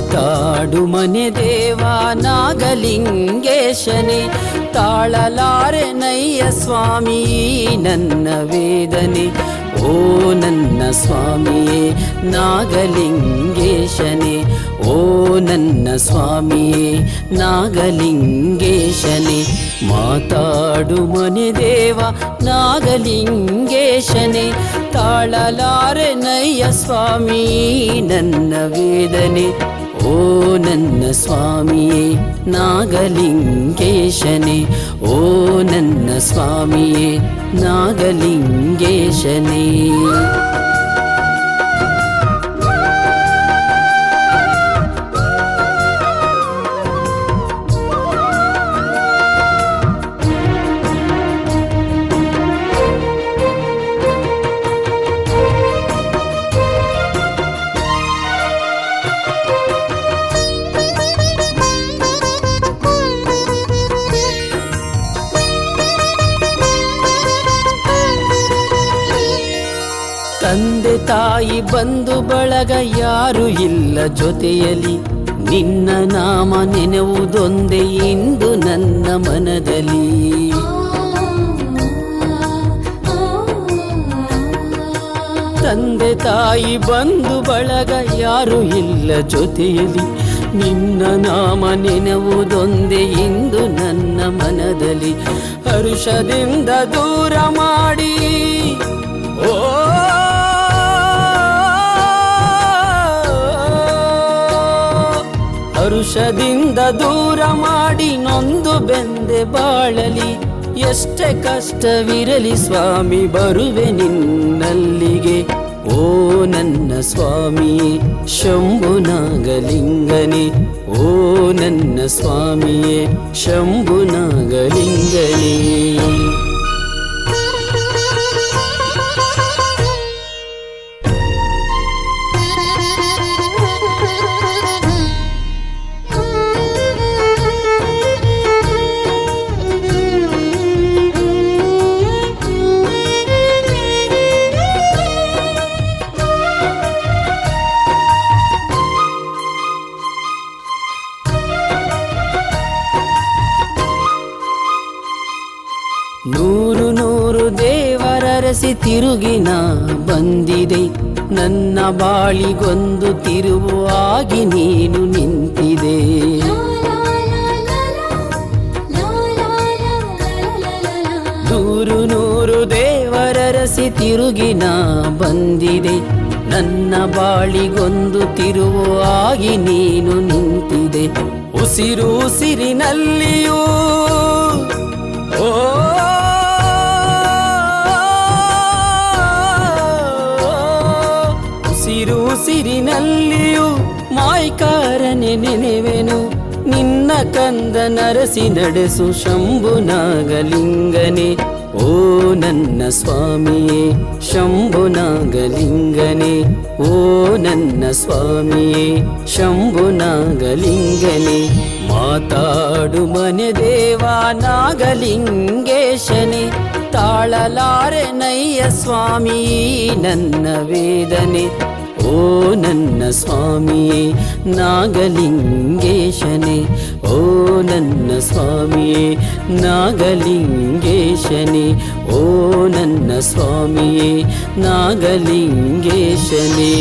ಮಾತಾಡು ಮನೆ ದೇವ ನಾಗಲಿಂಗೇಶನೇ, ತಾಳಲಾರೆ ನಯ್ಯ ಸ್ವಾಮಿ ನನ್ನ ವೇದನೆ. ಓ ನನ್ನ ಸ್ವಾಮಿಯೇ ನಾಗಲಿಂಗೇಶನೇ, ಓ ನನ್ನ ಸ್ವಾಮಿಯೇ ನಾಗಲಿಂಗೇಶನೇ. ಮಾತಾಡು ಮನೆ ದೇವ ನಾಗಲಿಂಗೇಶನೇ, ತಾಳಲಾರೆ ನಯ್ಯ ಸ್ವಾಮಿ ನನ್ನ ವೇದನೆ. ಓ ನನ್ನ ಸ್ವಾಮಿಯೇ ನಾಗಲಿಂಗೇಶನೇ, ಓ ನನ್ನ ಸ್ವಾಮಿಯೇ ನಾಗಲಿಂಗೇಶನೇ. ತಂದೆ ತಾಯಿ ಬಂಧು ಬಳಗ ಯಾರು ಇಲ್ಲ ಜೊತೆಯಲಿ, ನಿನ್ನ ನಾಮ ನೆನೆವುದೊಂದೇ ಇಂದು ನನ್ನ ಮನದಲ್ಲಿ. ತಂದೆ ತಾಯಿ ಬಂಧು ಬಳಗ ಯಾರು ಇಲ್ಲ ಜೊತೆಯಲಿ, ನಿನ್ನ ನಾಮ ನೆನೆವುದೊಂದೇ ಇಂದು ನನ್ನ ಮನದಲ್ಲಿ. ಹರುಷದಿಂದ ದೂರ ಮಾಡಿ ಓ ಹರುಷದಿಂದ ದೂರ ಮಾಡಿ ನೊಂದು ಬೆಂದೆ ಬಾಳಲಿ. ಎಷ್ಟೇ ಕಷ್ಟವಿರಲಿ ಸ್ವಾಮಿ ಬರುವೆ ನಿನ್ನಲ್ಲಿಗೆ. ಓ ನನ್ನ ಸ್ವಾಮಿಯೇ ಶಂಭುನಾಗಲಿಂಗನೇ, ಓ ನನ್ನ ಸ್ವಾಮಿಯೇ ಶಂಭುನಾಗಲಿಂಗನೇ. ನೂರು ನೂರು ದೇವರರಸಿ ತಿರುಗಿನ ಬಂದಿದೆ, ನನ್ನ ಬಾಳಿಗೊಂದು ತಿರುವು ಆಗಿ ನೀನು ನಿಂತಿದೆ. ನೂರು ನೂರು ದೇವರರಸಿ ತಿರುಗಿನ ಬಂದಿದೆ, ನನ್ನ ಬಾಳಿಗೊಂದು ತಿರುವು ಆಗಿ ನೀನು ನಿಂತಿದೆ. ಉಸಿರು ಉಸಿರಿನಲ್ಲಿಯೂ ಓ ಉಸಿರು ಉಸಿರಿನಲ್ಲಿಯೂ ಮಾಯ್ಕಾರನೆ ನೆನೆವೆನು, ನಿನ್ನ ಕಂದ ನರಸಿ ನಡೆಸು ಶಂಭುನಾಗಲಿಂಗನೇ. ಓ ನನ್ನ ಸ್ವಾಮಿಯೇ ಶಂಭುನಾಗಲಿಂಗನೇ, ಓ ನನ್ನ ಸ್ವಾಮಿಯೇ ಶಂಭುನಾಗಲಿಂಗನೇ. ಮಾತಾಡು ಮನೆ ದೇವ ನಾಗಲಿಂಗೇಶನೇ, ತಾಳಲಾರೆ ನಯ್ಯ ಸ್ವಾಮಿ ನನ್ನ ವೇದನೆ. ಓ ನನ್ನ ಸ್ವಾಮಿಯೇ ನಾಗಲಿಂಗೇಶನೇ, ಓ ನನ್ನ ಸ್ವಾಮಿಯೇ ನಾಗಲಿಂಗೇಶನೇ, ಓ ನನ್ನ ಸ್ವಾಮಿಯೇ ನಾಗಲಿಂಗೇಶನೇ.